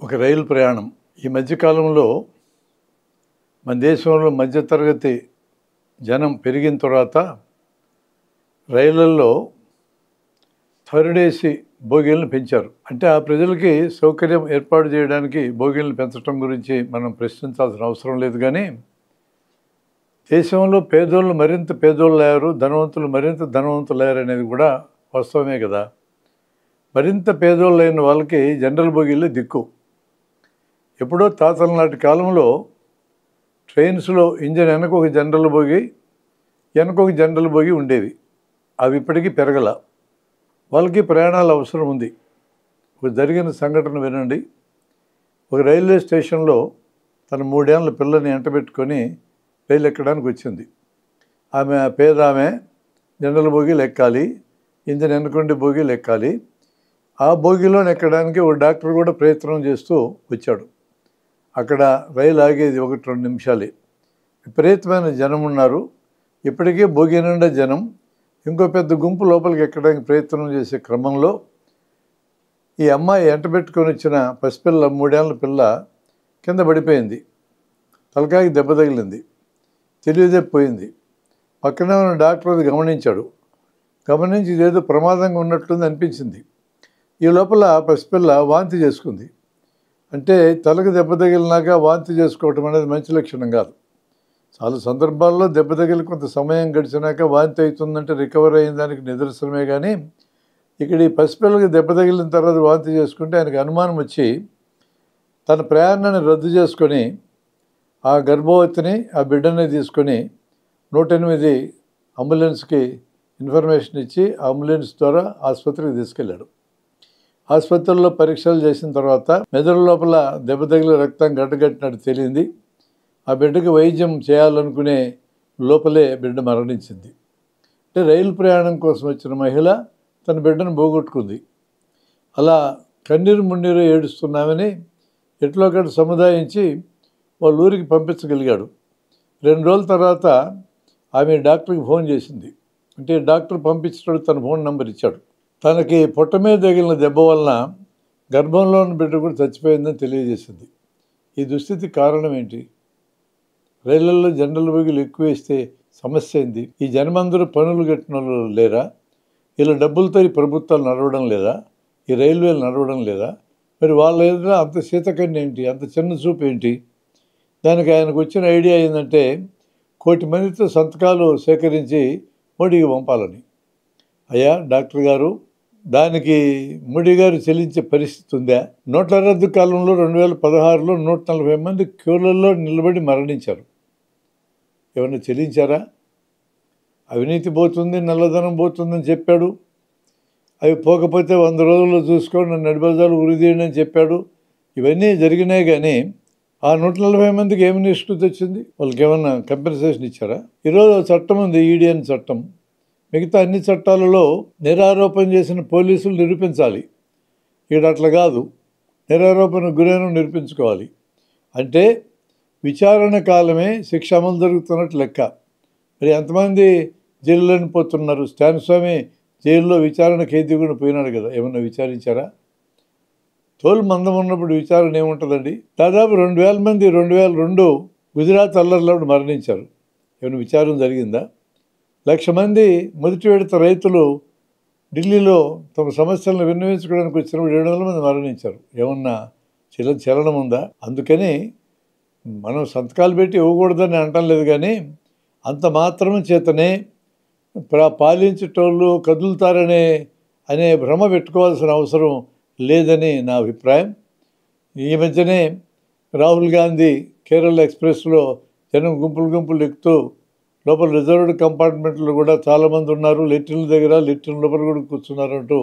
ఒక రైలు ప్రయాణం ఈ మధ్యకాలంలో మన దేశంలో మధ్యతరగతి జనం పెరిగిన తర్వాత రైళ్లలో థర్డ్ ఏసీ బోగీలను పెంచారు. అంటే ఆ ప్రజలకి సౌకర్యం ఏర్పాటు చేయడానికి బోగీలను పెంచడం గురించి మనం ప్రశ్నించాల్సిన అవసరం లేదు. కానీ దేశంలో పేదోళ్ళు మరింత పేదోళ్ళయ్యారు, ధనవంతులు మరింత ధనవంతులయ్యారు అనేది కూడా వాస్తవమే కదా. మరింత పేదోళ్ళైన వాళ్ళకి జనరల్ బోగీలే దిక్కు. ఎప్పుడో తాతల నాటి కాలంలో ట్రైన్స్లో ఇంజన్ వెనక ఒక జనరల్ బోగి, వెనక ఒక జనరల్ బోగి ఉండేవి. అవి ఇప్పటికీ పెరగల. వాళ్ళకి ప్రయాణాల అవసరం ఉంది. ఒక జరిగిన సంఘటన వినండి. ఒక రైల్వే స్టేషన్లో తన 3 ఏళ్ల పిల్లని వెంటబెట్టుకొని రైలు ఎక్కడానికి వచ్చింది. ఆమె పేదామె జనరల్ బోగీలు ఎక్కాలి, ఇంజన్ వెనకుండి బోగీలు ఎక్కాలి. ఆ బోగీలో ఎక్కడానికి ఒక డాక్టర్ కూడా ప్రయత్నం చేస్తూ వచ్చాడు. అక్కడ రైలు ఆగేది 1-2 నిమిషాలే. విపరీతమైన జనం ఉన్నారు. ఇప్పటికే బోగి నిండా జనం. ఇంకో పెద్ద గుంపు లోపలికి ఎక్కడానికి ప్రయత్నం చేసే క్రమంలో ఈ అమ్మాయి ఎంటబెట్టుకొని వచ్చిన పసిపిల్ల, 3 ఏళ్ల పిల్ల కింద పడిపోయింది. తలకాయకి దెబ్బ తగిలింది, తెలియదేపోయింది. పక్కనే ఉన్న డాక్టర్ అది గమనించాడు. గమనించి ఇదేదో ప్రమాదంగా ఉన్నట్లుంది అనిపించింది. ఈ లోపల పసిపిల్ల వాంతి చేసుకుంది. అంటే తలకు దెబ్బ తగిలినాక వాంతి చేసుకోవటం అనేది మంచి లక్షణం కాదు. చాలా సందర్భాల్లో దెబ్బ తగిలి కొంత సమయం గడిచినాక వాంతి అవుతుందంటే రికవర్ అయిన దానికి నిదర్శనమే. కానీ ఇక్కడ ఈ పసిపిల్లకి దెబ్బ తగిలిన తర్వాత వాంతి చేసుకుంటే ఆయనకు అనుమానం వచ్చి తన ప్రయాణాన్ని రద్దు చేసుకొని ఆ గర్భవతిని, ఆ బిడ్డని తీసుకొని 108 అంబులెన్స్కి ఇన్ఫర్మేషన్ ఇచ్చి అంబులెన్స్ ద్వారా ఆసుపత్రికి తీసుకెళ్ళాడు. ఆసుపత్రిలో పరీక్షలు చేసిన తర్వాత మెదడు లోపల దెబ్బ తగిలి రక్తం గడ్డగట్టినట్టు తేలింది. ఆ బిడ్డకి వైద్యం చేయాలనుకునే లోపలే బిడ్డ మరణించింది. అంటే రైలు ప్రయాణం కోసం వచ్చిన మహిళ తన బిడ్డను పోగొట్టుకుంది. అలా కన్నీరు మున్నీరు ఏడుస్తున్నామని ఎట్లో ఒకటి సముదాయించి వాళ్ళ ఊరికి పంపించగలిగాడు. 2 రోజుల తర్వాత ఆమె డాక్టర్కి ఫోన్ చేసింది. అంటే డాక్టర్ పంపించినప్పుడు తన ఫోన్ నెంబర్ ఇచ్చాడు. తనకి పొట్ట మీద తగిలిన దెబ్బ వలన గర్భంలో ఉన్న బిడ్డ కూడా చచ్చిపోయిందని తెలియజేసింది. ఈ దుస్థితి కారణం ఏంటి? రైళ్లలో జనరల్ బోగీలు ఎక్కువ వేస్తే సమస్య ఏంది? ఈ జనమందరూ పనులు కట్టిన వాళ్ళు లేరా? ఇలా డబ్బులతో ఈ ప్రభుత్వాలు నడవడం లేదా? ఈ రైల్వేలు నడవడం లేదా? మరి వాళ్ళ ఎదుట అంత శీతకన్య ఏంటి? అంత చిన్న చూపు ఏంటి? దానికి ఆయనకు వచ్చిన ఐడియా ఏంటంటే 1 కోటి మందితో సంతకాలు సేకరించి మోడీకి పంపాలని. అయ్యా డాక్టర్ గారు, దానికి మోడీ గారు చెల్లించే పరిస్థితి ఉందా? నోట్ల రద్దు కాలంలో 2016లో 140 మంది క్యూలలో నిలబడి మరణించారు. ఏమన్నా చెల్లించారా? అవినీతి పోతుంది, నల్లధనం పోతుందని చెప్పాడు. అవి పోకపోతే 100 రోజుల్లో చూసుకొని నన్ను నడిబజారు ఉరిదీయండి అని చెప్పాడు. ఇవన్నీ జరిగినాయి. కానీ ఆ 140 మందికి ఏమి నిష్కృతి వచ్చింది? వాళ్ళకి ఏమన్నా కంపెన్సేషన్ ఇచ్చారా? ఈరోజు చట్టం ఉంది, ఈడీఎన్ చట్టం. మిగతా అన్ని చట్టాలలో నిరారోపణ చేసిన పోలీసులు నిరూపించాలి. ఇక్కడ అట్లా కాదు, నిరారోపణకు గురైన నిరూపించుకోవాలి. అంటే విచారణ కాలమే శిక్ష అమలు జరుగుతున్నట్టు లెక్క. మరి ఎంతమంది జైల్లోని పోతున్నారు? స్టాన్ స్వామి జైల్లో విచారణ ఖైదీ కూడా పోయినాడు కదా. ఏమన్నా విచారించారా? తోలు మందం ఉన్నప్పుడు విచారణ ఏముంటుందండి? దాదాపు 2000 మంది 2002 గుజరాత్ అల్లర్లో మరణించారు. ఏమైనా విచారణ జరిగిందా? 1,00,000 మంది మొదటి విడత రైతులు ఢిల్లీలో తమ సమస్యలను విన్నవించుకోవడానికి వచ్చినప్పుడు 700 మంది మరణించారు. ఏమన్నా చలనం ఉందా? అందుకని మనం సంతకాలు పెట్టి ఇవ్వకూడదని అంటం లేదు. కానీ అంత మాత్రం చేతనే పాలించేటోళ్ళు కదులుతారనే భ్రమ పెట్టుకోవాల్సిన అవసరం లేదని నా అభిప్రాయం. ఈ మధ్యనే రాహుల్ గాంధీ కేరళ ఎక్స్ప్రెస్లో జనం గుంపులు ఎక్కుతూ లోపల రిజర్వ్డ్ కంపార్ట్మెంట్లో కూడా చాలామంది ఉన్నారు, లెట్రిన్ల దగ్గర లెట్రిన్ లోపల కూడా కూర్చున్నారంటూ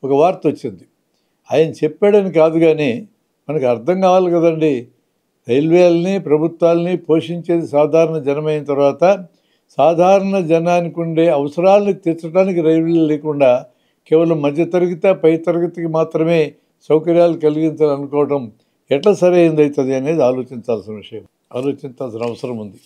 ఒక వార్త వచ్చింది. ఆయన చెప్పాడని కాదు, కానీ మనకు అర్థం కావాలి కదండి. రైల్వేలని, ప్రభుత్వాలని పోషించేది సాధారణ జనమైన తర్వాత సాధారణ జనానికి ఉండే అవసరాలను తీర్చడానికి రైల్వేలు లేకుండా కేవలం మధ్యతరగతి, పై తరగతికి మాత్రమే సౌకర్యాలు కలిగించాలనుకోవడం ఎట్లా సరైనది అవుతుంది అనేది ఆలోచించాల్సిన విషయం, ఆలోచించాల్సిన అవసరం ఉంది.